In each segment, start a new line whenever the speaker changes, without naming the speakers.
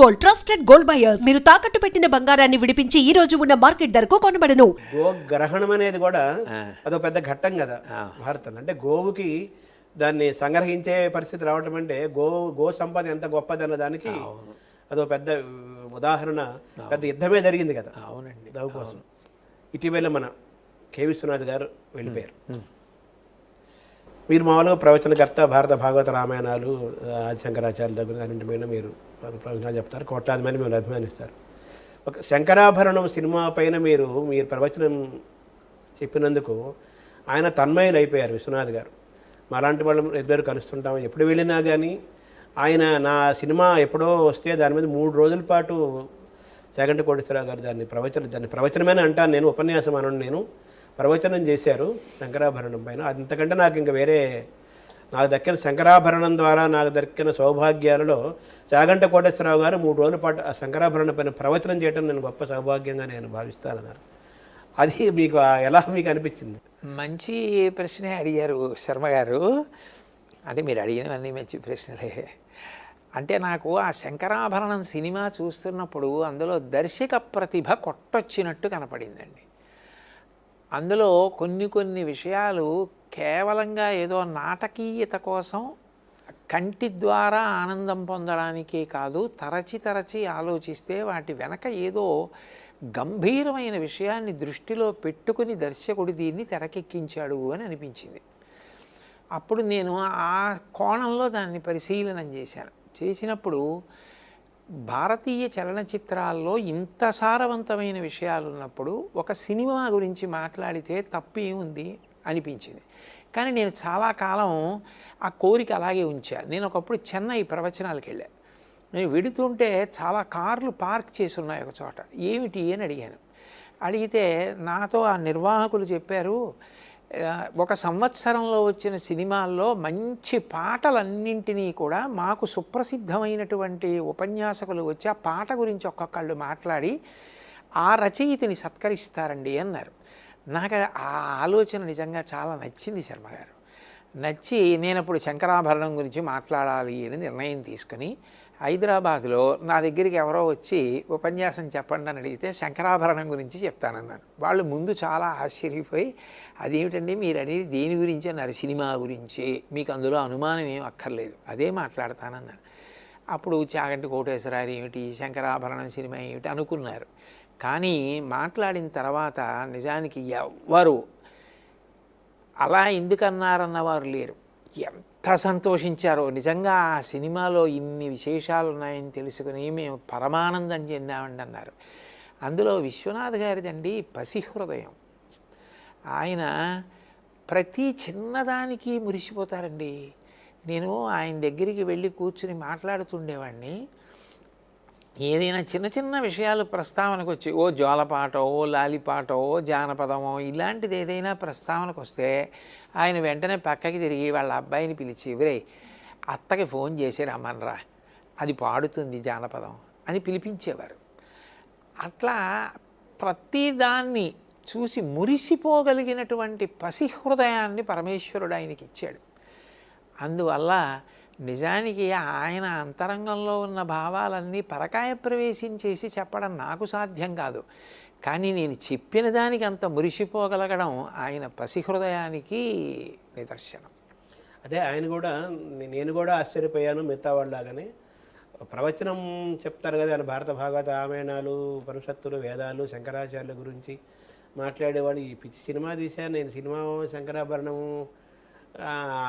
Gold, trusted gold buyers. మీరు తాకట్టు పెట్టిన బంగారాన్ని విడిపించి ఈ రోజు ఉన్న మార్కెట్ ధరకు కొనబడను.
గోగ్రహణం అనేది కూడా అదొక పెద్ద ఘట్టం కదా భారతంలో. అంటే గోవుకి దాన్ని సంగ్రహించే పరిస్థితి రావటం అంటే గో సంపద ఎంత గొప్పదన్న దానికి అదొక పెద్ద ఉదాహరణ. పెద్ద యుద్ధమే జరిగింది కదా
అవునండి
గోవు కోసం. ఇటీవల మన కె విశ్వనాథ్ గారు వెళ్ళిపోయారు. మీరు మామూలుగా ప్రవచనకర్త, భారత భాగవత రామాయణాలు, ఆదిశంకరాచార్యుల దగ్గర అన్నింటి మీద మీరు ప్రవచనాలు చెప్తారు, కోట్లాది మంది మీరు అభిమానిస్తారు. ఒక శంకరాభరణం సినిమా పైన మీరు ప్రవచనం చెప్పినందుకు ఆయన తన్మయులు అయిపోయారు విశ్వనాథ్ గారు. మాలాంటి వాళ్ళు ఇద్దరు కలుస్తుంటాము, ఎప్పుడు వెళ్ళినా కానీ ఆయన నా సినిమా ఎప్పుడో వస్తే దాని మీద 3 రోజుల పాటు చాగంటి కోటేశ్వరరావు గారు దాన్ని ప్రవచనమేనే అంటాను నేను, ఉపన్యాసం అనను నేను, ప్రవచనం చేశారు శంకరాభరణం పైన. అంతకంటే నాకు ఇంకా వేరే నాకు దక్కిన శంకరాభరణం ద్వారా నాకు దక్కిన సౌభాగ్యాలలో చాగంటి కోటేశ్వరరావు గారు 3 రోజుల పాటు ఆ శంకరాభరణం పైన ప్రవచనం చేయడం నేను గొప్ప సౌభాగ్యంగా నేను భావిస్తానన్నారు. అది మీకు ఎలా మీకు అనిపించింది?
మంచి ప్రశ్నే అడిగారు శర్మ గారు. అంటే మీరు అడిగినవన్నీ మంచి ప్రశ్నలే. అంటే నాకు ఆ శంకరాభరణం సినిమా చూస్తున్నప్పుడు అందులో దర్శక ప్రతిభ కొట్టొచ్చినట్టు కనపడిందండి. అందులో కొన్ని విషయాలు కేవలంగా ఏదో నాటకీయత కోసం కంటి ద్వారా ఆనందం పొందడానికే కాదు, తరచి ఆలోచిస్తే వాటి వెనక ఏదో గంభీరమైన విషయాన్ని దృష్టిలో పెట్టుకుని దర్శకుడు దీన్ని తెరకెక్కించాడు అని అనిపించింది. అప్పుడు నేను ఆ కోణంలో దాన్ని పరిశీలనం చేసినప్పుడు భారతీయ చలనచిత్రాల్లో ఇంత సారవంతమైన విషయాలు ఉన్నప్పుడు ఒక సినిమా గురించి మాట్లాడితే తప్పేముంది అనిపించింది. కానీ నేను చాలా కాలం ఆ కోరిక అలాగే ఉంచాను. నేను ఒకప్పుడు చెన్నై ప్రవచనాలకు వెళ్ళాను. నేను వెడుతుంటే చాలా కార్లు పార్క్ చేసి ఉన్నాయి ఒక చోట. ఏమిటి అని అడిగాను. అడిగితే నాతో ఆ నిర్వాహకులు చెప్పారు, ఒక సంవత్సరంలో వచ్చిన సినిమాల్లో మంచి పాటలన్నింటినీ కూడా మాకు సుప్రసిద్ధమైనటువంటి ఉపన్యాసకులు వచ్చి ఆ పాట గురించి ఒక్కొక్కళ్ళు మాట్లాడి ఆ రచయితని సత్కరిస్తారండి అన్నారు. నాకు ఆ ఆలోచన నిజంగా చాలా నచ్చింది శర్మ గారు. నచ్చి నేను అప్పుడు శంకరాభరణం గురించి మాట్లాడాలి అని నిర్ణయం తీసుకుని హైదరాబాద్లో నా దగ్గరికి ఎవరో వచ్చి ఉపన్యాసం చెప్పండి అని అడిగితే శంకరాభరణం గురించి చెప్తానన్నాను. వాళ్ళు ముందు చాలా ఆశ్చర్యపోయి అదేమిటండి మీరు అనేది దేని గురించి అన్నారు. సినిమా గురించి, మీకు అందులో అనుమానం ఏం అక్కర్లేదు, అదే మాట్లాడతానన్నాను. అప్పుడు చాగంటి కోటేశ్వరరావు ఏమిటి, శంకరాభరణం సినిమా ఏమిటి అనుకున్నారు. కానీ మాట్లాడిన తర్వాత నిజానికి ఎవ్వరు అలా ఎందుకన్నారన్నవారు లేరు. ఎంత సంతోషించారో నిజంగా. ఆ సినిమాలో ఇన్ని విశేషాలు ఉన్నాయని తెలుసుకుని మేము పరమానందం చెందామండి అన్నారు. అందులో విశ్వనాథ్ గారిదండి పసిహృదయం. ఆయన ప్రతి చిన్నదానికి మురిసిపోతారండి. నేను ఆయన దగ్గరికి వెళ్ళి కూర్చుని మాట్లాడుతుండేవాడిని. ఏదైనా చిన్న విషయాలు ప్రస్తావనకు వచ్చి ఓ జోలపాటో, ఓ లాలిపాటో, ఓ జానపదమో ఇలాంటిది ఏదైనా ప్రస్తావనకు వస్తే ఆయన వెంటనే పక్కకి తిరిగి వాళ్ళ అబ్బాయిని పిలిచి, "ఇవరే అత్తకి ఫోన్ చేసి రమ్మనరా, అది పాడుతుంది జానపదం" అని పిలిపించేవారు. అట్లా ప్రతిదాన్ని చూసి మురిసిపోగలిగినటువంటి పసిహృదయాన్ని పరమేశ్వరుడు ఆయనకి ఇచ్చాడు. అందువల్ల నిజానికి ఆయన అంతరంగంలో ఉన్న భావాలన్నీ పరకాయ ప్రవేశం చేసి చెప్పడం నాకు సాధ్యం కాదు. కానీ నేను చెప్పిన దానికి అంత మురిసిపోగలగడం ఆయన పసిహృదయానికి నిదర్శనం.
అదే ఆయన కూడా నేను కూడా ఆశ్చర్యపోయాను మిగతా వాళ్ళలాగానే. ప్రవచనం చెప్తారు కదా ఆయన, భారత భాగవత రామాయణాలు, ఉపనిషత్తులు, వేదాలు, శంకరాచార్యుల గురించి మాట్లాడేవాడు. ఈ పిచ్చి సినిమా తీశాను నేను, సినిమా శంకరాభరణము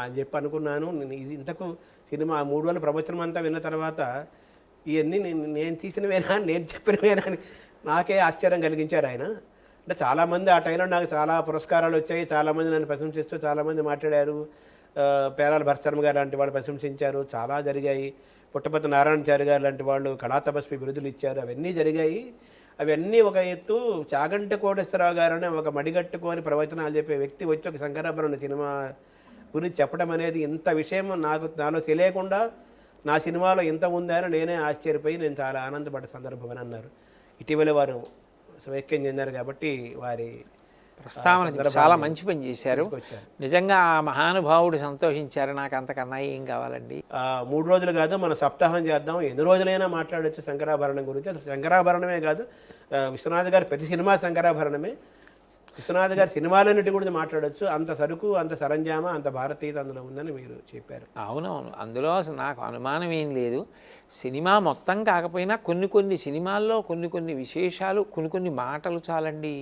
అని చెప్పి అనుకున్నాను. ఇది ఇంతకు సినిమా 3 రోజుల ప్రవచనం అంతా విన్న తర్వాత ఇవన్నీ నేను తీసినవేనా, నేను చెప్పినవేనా అని నాకే ఆశ్చర్యం కలిగించారు ఆయన. అంటే చాలామంది ఆ టైంలో నాకు చాలా పురస్కారాలు వచ్చాయి, చాలామంది నన్ను ప్రశంసిస్తూ చాలామంది మాట్లాడారు. పేరాల భరశర్మ గారు లాంటి వాళ్ళు ప్రశంసించారు, చాలా జరిగాయి. పుట్టపర్తి నారాయణచారి గారు లాంటి వాళ్ళు కళాతపస్వి బిరుదులు ఇచ్చారు. అవన్నీ జరిగాయి. అవన్నీ ఒక ఎత్తు. చాగంటి కోటేశ్వరరావు గారని ఒక మడిగట్టుకొని ప్రవచనాలు చెప్పే వ్యక్తి వచ్చి ఒక శంకరాభరణం సినిమా గురించి చెప్పడం అనేది, ఇంత విషయం నాలో తెలియకుండా నా సినిమాలో ఇంత ఉందని నేనే ఆశ్చర్యపోయి నేను చాలా ఆనందపడ్డ సందర్భం అని అన్నారు. ఇటీవల వారు స్వైక్యం చెందారు కాబట్టి వారి
ప్రస్తావన చాలా మంచి పని చేశారు. నిజంగా ఆ మహానుభావుడు సంతోషించారు. నాకు అంతకన్నా ఏం కావాలండి.
3 రోజులు కాదు, మనం సప్తాహం చేద్దాం, ఎన్ని రోజులైనా మాట్లాడవచ్చు శంకరాభరణం గురించి. అసలు శంకరాభరణమే కాదు, విశ్వనాథ్ గారి ప్రతి సినిమా శంకరాభరణమే. విశ్వనాథ్ గారి సినిమాలన్నిటి గురించి మాట్లాడవచ్చు. అంత సరుకు, అంత సరంజామా, అంత భారతీయత అందులో ఉందని మీరు చెప్పారు.
అవునవును, అందులో అసలు నాకు అనుమానం ఏం లేదు. సినిమా మొత్తం కాకపోయినా కొన్ని సినిమాల్లో కొన్ని విశేషాలు, కొన్ని మాటలు చాలండి.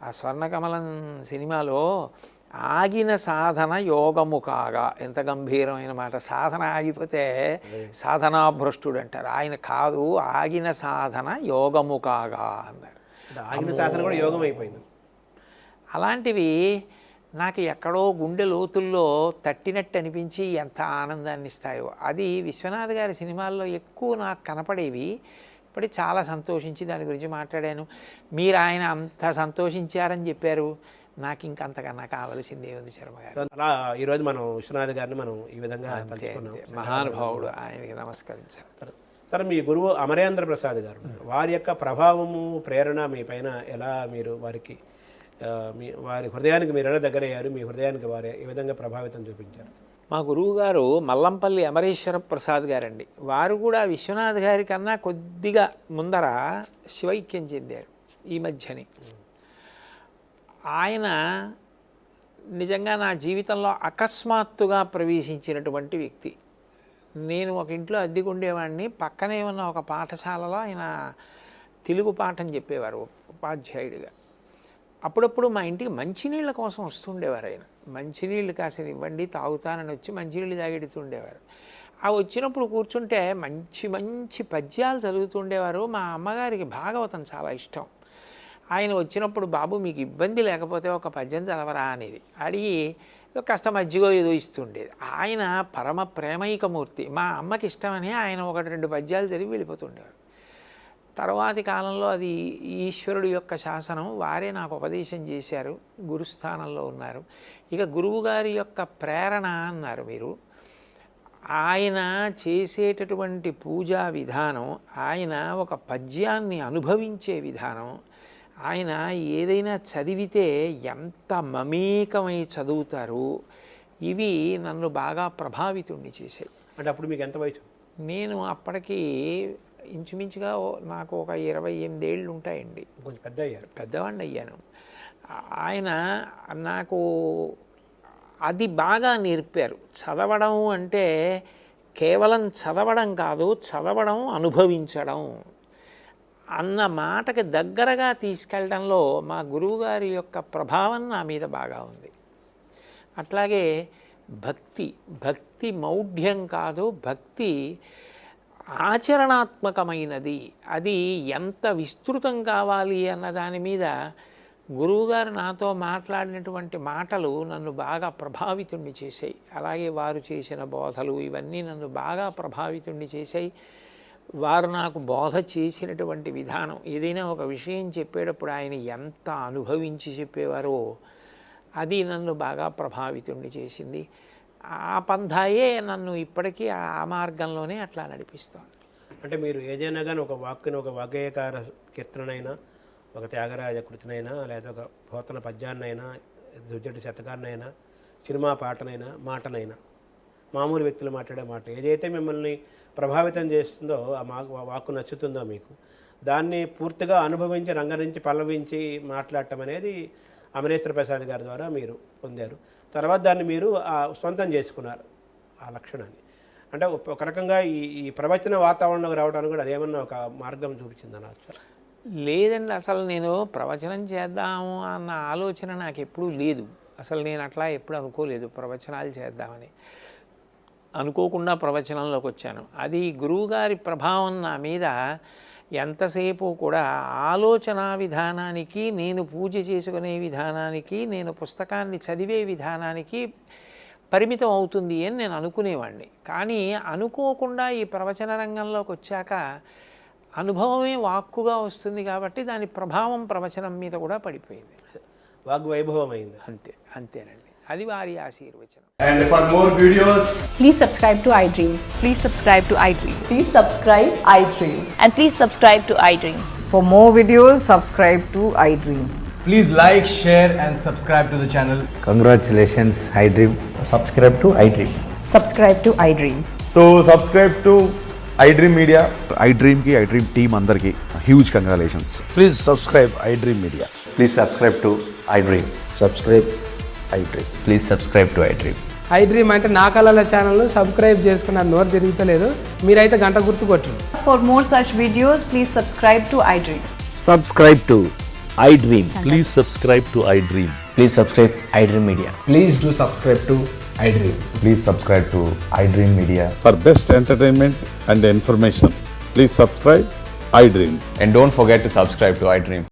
ఆ స్వర్ణకమలం సినిమాలో ఆగిన సాధన యోగము కాగా, ఎంత గంభీరమైన మాట. సాధన ఆగిపోతే సాధనాభ్రష్టుడు అంటారు. ఆయన కాదు, ఆగిన సాధన యోగము కాగా అన్నారు.
ఆగిన సాధన కూడా యోగం అయిపోయింది.
అలాంటివి నాకు ఎక్కడో గుండె లోతుల్లో తట్టినట్టు అనిపించి ఎంత ఆనందాన్ని ఇస్తాయో. అది విశ్వనాథ్ గారి సినిమాల్లో ఎక్కువ నాకు కనపడేవి. ఇప్పటికి చాలా సంతోషించి దాని గురించి మాట్లాడాను. మీరు ఆయన అంత సంతోషించారని చెప్పారు. నాకు ఇంకంతకన్నా కావలసింది ఏముంది శర్మ గారు.
అలా ఈరోజు మనం విశ్వనాథ్ గారిని మనం ఈ విధంగా తలుచుకున్నాం.
మహానుభావుడు, ఆయనకి నమస్కరించారు.
తర్వాత మీ గురువు అమరేంద్ర ప్రసాద్ గారు, వారి యొక్క ప్రభావము, ప్రేరణ మీ పైన ఎలా, మీరు వారికి వారి హృదయానికి మీరు ఎలా దగ్గరయ్యారు, మీ హృదయానికి వారు ఏ విధంగా ప్రభావితం చూపించారు?
మా గురువు గారు మల్లంపల్లి అమరేశ్వర ప్రసాద్ గారండి. వారు కూడా విశ్వనాథ్ గారి కన్నా కొద్దిగా ముందర శివైక్యం చెందారు ఈ మధ్యని. ఆయన నిజంగా నా జీవితంలో అకస్మాత్తుగా ప్రవేశించినటువంటి వ్యక్తి. నేను ఒక ఇంట్లో అద్దెకు ఉండేవాడిని. పక్కనే ఉన్న ఒక పాఠశాలలో ఆయన తెలుగు పాఠం చెప్పేవారు ఉపాధ్యాయుడిగా. అప్పుడప్పుడు మా ఇంటికి మంచినీళ్ళ కోసం వస్తుండేవారు ఆయన. మంచినీళ్ళు కాసిన ఇవ్వండి తాగుతానని వచ్చి మంచినీళ్ళు తాగెడుతుండేవారు. ఆ వచ్చినప్పుడు కూర్చుంటే మంచి పద్యాలు చదువుతుండేవారు. మా అమ్మగారికి భాగవతం చాలా ఇష్టం. ఆయన వచ్చినప్పుడు, బాబు మీకు ఇబ్బంది లేకపోతే ఒక పద్యం చదవరా అనేది అడిగి కాస్త మజ్జిగో ఏదో ఇస్తుండేది. ఆయన పరమ ప్రేమైకమూర్తి. మా అమ్మకి ఇష్టమని ఆయన 1-2 పద్యాలు చదివి వెళ్ళిపోతుండేవారు. తర్వాతి కాలంలో అది ఈశ్వరుడు యొక్క శాసనం. వారే నాకు ఉపదేశం చేశారు, గురుస్థానంలో ఉన్నారు. ఇక గురువుగారి యొక్క ప్రేరణ అన్నారు మీరు. ఆయన చేసేటటువంటి పూజా విధానం, ఆయన ఒక పద్యాన్ని అనుభవించే విధానం, ఆయన ఏదైనా చదివితే ఎంత మమేకమై చదువుతారు, ఇవి నన్ను బాగా ప్రభావితుణ్ణి చేశాయి.
అంటే అప్పుడు మీకు ఎంత వయసు?
నేను అప్పటికి ఇంచుమించుగా నాకు ఒక 28 ఏళ్ళు ఉంటాయండి.
కొంచెం
పెద్దవాడిని అయ్యాను. ఆయన నాకు అది బాగా నేర్పారు. చదవడం అంటే కేవలం చదవడం కాదు, చదవడం అనుభవించడం అన్న మాటకి దగ్గరగా తీసుకెళ్ళడంలో మా గురువుగారి యొక్క ప్రభావం నా మీద బాగా ఉంది. అట్లాగే భక్తి మౌఢ్యం కాదు, భక్తి ఆచరణాత్మకమైనది. అది ఎంత విస్తృతం కావాలి అన్న దాని మీద గురువుగారు నాతో మాట్లాడినటువంటి మాటలు నన్ను బాగా ప్రభావితుణ్ణి చేశాయి. అలాగే వారు చేసిన బోధలు ఇవన్నీ నన్ను బాగా ప్రభావితుణ్ణి చేశాయి. వారు నాకు బోధ చేసినటువంటి విధానం, ఏదైనా ఒక విషయం చెప్పేటప్పుడు ఆయన ఎంత అనుభవించి చెప్పేవారో అది నన్ను బాగా ప్రభావితుణ్ణి చేసింది. ఆ పంథాయే నన్ను ఇప్పటికీ ఆ మార్గంలోనే అట్లా నడిపిస్తాను.
అంటే మీరు ఏదైనా కానీ ఒక వాక్కుని, ఒక వాగ్గేయకార కీర్తనైనా, ఒక త్యాగరాజ కృతినైనా, లేదా ఒక పోతన పద్యాన్నైనా, దుర్జటి శతకాన్నైనా, సినిమా పాటనైనా, మాటనైనా, మామూలు వ్యక్తులు మాట్లాడే మాట ఏదైతే మిమ్మల్ని ప్రభావితం చేస్తుందో, ఆ వాక్కు నచ్చుతుందో మీకు, దాన్ని పూర్తిగా అనుభవించి, రంగరించి, పల్లవించి మాట్లాడటం అనేది అమరేశ్వర ప్రసాద్ గారి ద్వారా మీరు పొందారు. తర్వాత దాన్ని మీరు సొంతం చేసుకున్నారు ఆ లక్షణాన్ని. అంటే ఒక రకంగా ఈ ప్రవచన వాతావరణంలోకి రావడానికి కూడా అదేమన్నా ఒక మార్గం చూపించింది అనొచ్చా?
లేదండి, అసలు నేను ప్రవచనం చేద్దాము అన్న ఆలోచన నాకు ఎప్పుడూ లేదు. అసలు నేను అట్లా ఎప్పుడు అనుకోలేదు ప్రవచనాలు చేద్దామని. అనుకోకుండా ప్రవచనంలోకి వచ్చాను. అది గురువుగారి ప్రభావం నా మీద ఎంతసేపు కూడా ఆలోచన విధానానికి, నేను పూజ చేసుకునే విధానానికి, నేను పుస్తకాన్ని చదివే విధానానికి పరిమితం అవుతుంది అని నేను అనుకునేవాడిని. కానీ అనుకోకుండా ఈ ప్రవచన రంగంలోకి వచ్చాక అనుభవమే వాక్కుగా వస్తుంది కాబట్టి దాని ప్రభావం ప్రవచనం మీద కూడా పడిపోయింది.
వాగ్వైభవం అయింది.
అంతేనండి, అది వారి ఆశీర్వచనం.
And for more videos,
please subscribe to iDream.
Please subscribe to iDream.
Please subscribe iDream.
And please subscribe to iDream.
For more videos, subscribe to iDream.
Please like, share, and subscribe to the channel.
Congratulations, iDream.
Subscribe to iDream.
Subscribe to iDream.
So subscribe to iDream Media.
iDream ki iDream team అందరికి huge congratulations.
Please subscribe iDream Media.
Please subscribe to iDream.
Subscribe iDream.
Please subscribe to iDream.
iDream అంటే నా కళల channel subscribe చేసుకున్న నోరు తిరుగుతలేదు, మీరైతే గంట గుర్తు కొట్టండి.
For more such videos, please subscribe to iDream.
Subscribe to iDream.
Please subscribe to iDream.
Please subscribe iDream Media.
Please do subscribe to iDream.
Please subscribe to iDream Media.
For best entertainment and information, please subscribe iDream.
And don't forget to subscribe to iDream.